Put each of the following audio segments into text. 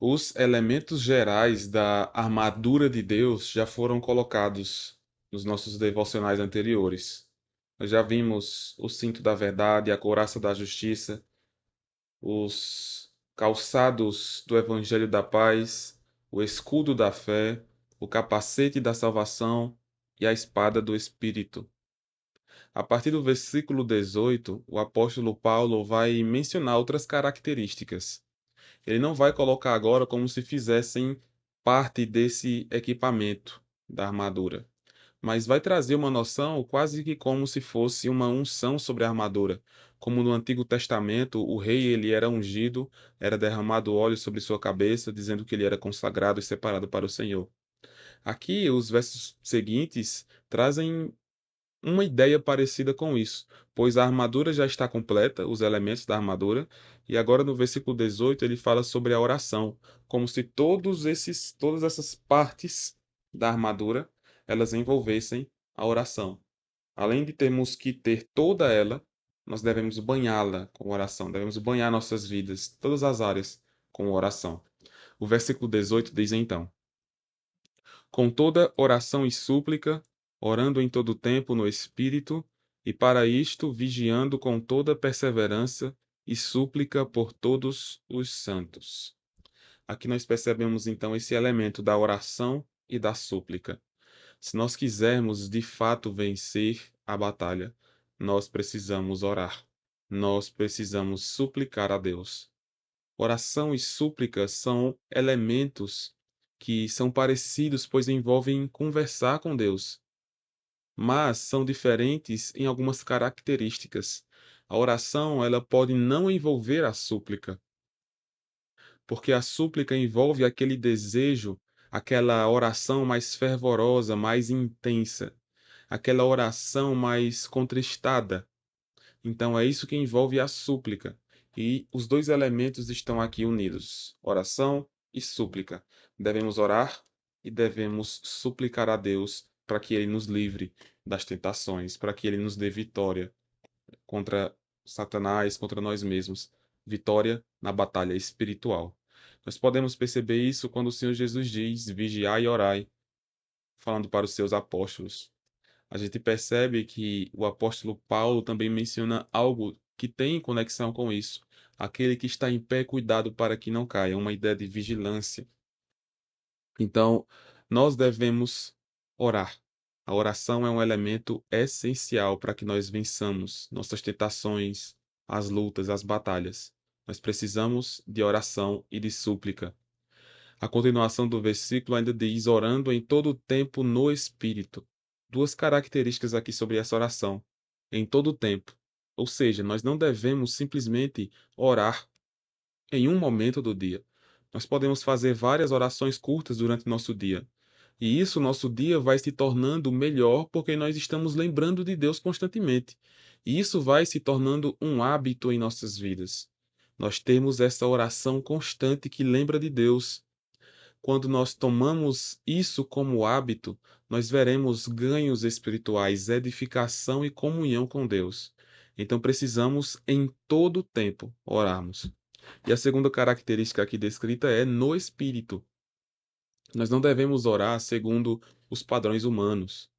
Os elementos gerais da armadura de Deus já foram colocados nos nossos devocionais anteriores. Nós já vimos o cinto da verdade, a couraça da justiça, os calçados do evangelho da paz, o escudo da fé, o capacete da salvação e a espada do Espírito. A partir do versículo 18, o apóstolo Paulo vai mencionar outras características. Ele não vai colocar agora como se fizessem parte desse equipamento da armadura, mas vai trazer uma noção quase que como se fosse uma unção sobre a armadura. Como no Antigo Testamento, o rei ele era ungido, era derramado óleo sobre sua cabeça, dizendo que ele era consagrado e separado para o Senhor. Aqui, os versos seguintes trazem uma ideia parecida com isso, pois a armadura já está completa, os elementos da armadura, e agora no versículo 18 ele fala sobre a oração, como se todas essas partes da armadura, elas envolvessem a oração. Além de termos que ter toda ela, nós devemos banhá-la com oração, devemos banhar nossas vidas, todas as áreas, com oração. O versículo 18 diz então: com toda oração e súplica, orando em todo tempo no Espírito, e para isto vigiando com toda perseverança e súplica por todos os santos. Aqui nós percebemos então esse elemento da oração e da súplica. Se nós quisermos de fato vencer a batalha, nós precisamos orar. Nós precisamos suplicar a Deus. Oração e súplica são elementos que são parecidos, pois envolvem conversar com Deus, mas são diferentes em algumas características. A oração, ela pode não envolver a súplica, porque a súplica envolve aquele desejo, aquela oração mais fervorosa, mais intensa, aquela oração mais contristada. Então é isso que envolve a súplica. E os dois elementos estão aqui unidos: oração e súplica. Devemos orar e devemos suplicar a Deus para que Ele nos livre das tentações, para que Ele nos dê vitória contra Satanás, contra nós mesmos. Vitória na batalha espiritual. Nós podemos perceber isso quando o Senhor Jesus diz: vigiai e orai, falando para os seus apóstolos. A gente percebe que o apóstolo Paulo também menciona algo que tem conexão com isso. Aquele que está em pé, cuidado para que não caia, uma ideia de vigilância. Então, nós devemos orar. A oração é um elemento essencial para que nós vençamos nossas tentações, as lutas, as batalhas. Nós precisamos de oração e de súplica. A continuação do versículo ainda diz: orando em todo o tempo no Espírito. Duas características aqui sobre essa oração: em todo o tempo. Ou seja, nós não devemos simplesmente orar em um momento do dia. Nós podemos fazer várias orações curtas durante o nosso dia. E isso, nosso dia vai se tornando melhor porque nós estamos lembrando de Deus constantemente. E isso vai se tornando um hábito em nossas vidas. Nós temos essa oração constante que lembra de Deus. Quando nós tomamos isso como hábito, nós veremos ganhos espirituais, edificação e comunhão com Deus. Então precisamos em todo o tempo orarmos. E a segunda característica aqui descrita é no espírito. Nós não devemos orar segundo os padrões humanos.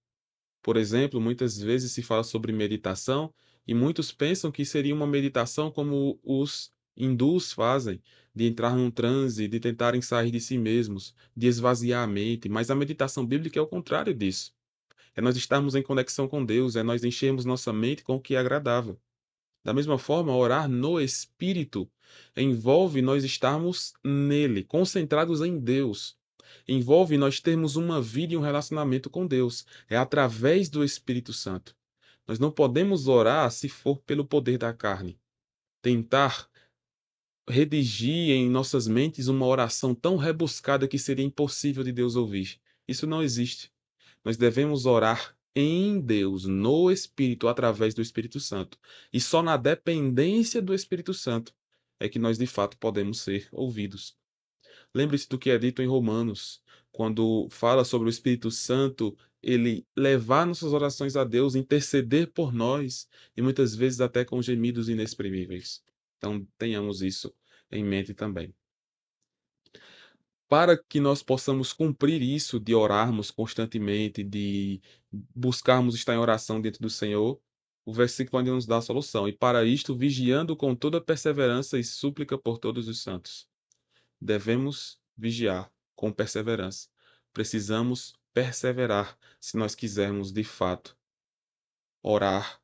Por exemplo, muitas vezes se fala sobre meditação e muitos pensam que seria uma meditação como os hindus fazem, de entrar num transe, de tentarem sair de si mesmos, de esvaziar a mente, mas a meditação bíblica é o contrário disso. É nós estarmos em conexão com Deus, é nós enchermos nossa mente com o que é agradável. Da mesma forma, orar no Espírito envolve nós estarmos nele, concentrados em Deus. Envolve nós termos uma vida e um relacionamento com Deus. É através do Espírito Santo. Nós não podemos orar se for pelo poder da carne. Tentar redigir em nossas mentes uma oração tão rebuscada que seria impossível de Deus ouvir. Isso não existe. Nós devemos orar em Deus, no Espírito, através do Espírito Santo. E só na dependência do Espírito Santo é que nós de fato podemos ser ouvidos. Lembre-se do que é dito em Romanos, quando fala sobre o Espírito Santo, ele levar nossas orações a Deus, interceder por nós, e muitas vezes até com gemidos inexprimíveis. Então, tenhamos isso em mente também. para que nós possamos cumprir isso de orarmos constantemente, de buscarmos estar em oração diante do Senhor, o versículo ainda nos dá a solução. E para isto, vigiando com toda perseverança e súplica por todos os santos. Devemos vigiar com perseverança. Precisamos perseverar se nós quisermos, de fato, orar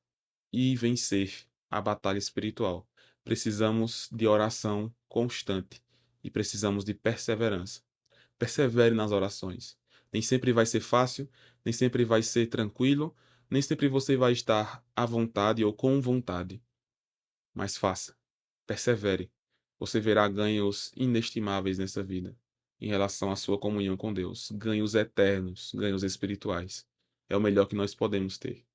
e vencer a batalha espiritual. Precisamos de oração constante e precisamos de perseverança. Persevere nas orações. Nem sempre vai ser fácil, nem sempre vai ser tranquilo, nem sempre você vai estar à vontade ou com vontade. Mas faça. Persevere. Você verá ganhos inestimáveis nessa vida em relação à sua comunhão com Deus. Ganhos eternos, ganhos espirituais. É o melhor que nós podemos ter.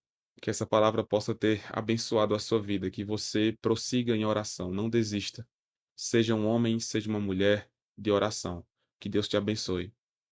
Que essa palavra possa ter abençoado a sua vida, que você prossiga em oração, não desista. Seja um homem, seja uma mulher de oração. Que Deus te abençoe.